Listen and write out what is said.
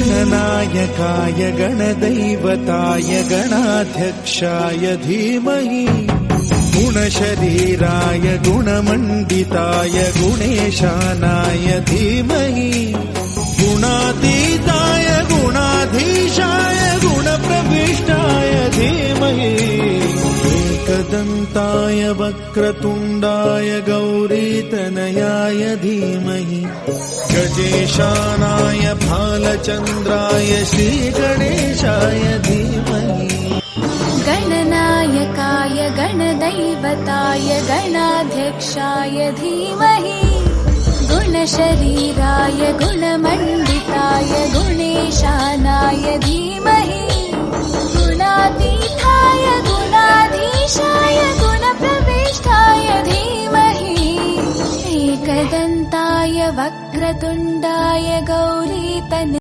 गणनायकाय गणदैवताय गणाध्यक्षाय धीमहि गुणशरीराय गुणमण्डिताय गुणेशानाय धीमहि गुणातीताय गुणाधीशाय गुणप्रविष्टाय धीमहि एकदन्ताय वक्रतुण्डाय गौरीतनयाय धीमहि गजेशानाय भालचन्द्राय श्रीगणेशाय धीमहि गणनायकाय गणदैवताय गणाध्यक्षाय धीमहि गुणशरीराय गुणमण्डिताय गुणेशानाय धीमहि गुणातीताय गुणाधीशाय गुणप्रविष्टाय धीमहि एकदन्ताय वक्रतुण्डाय गौरीतनयाय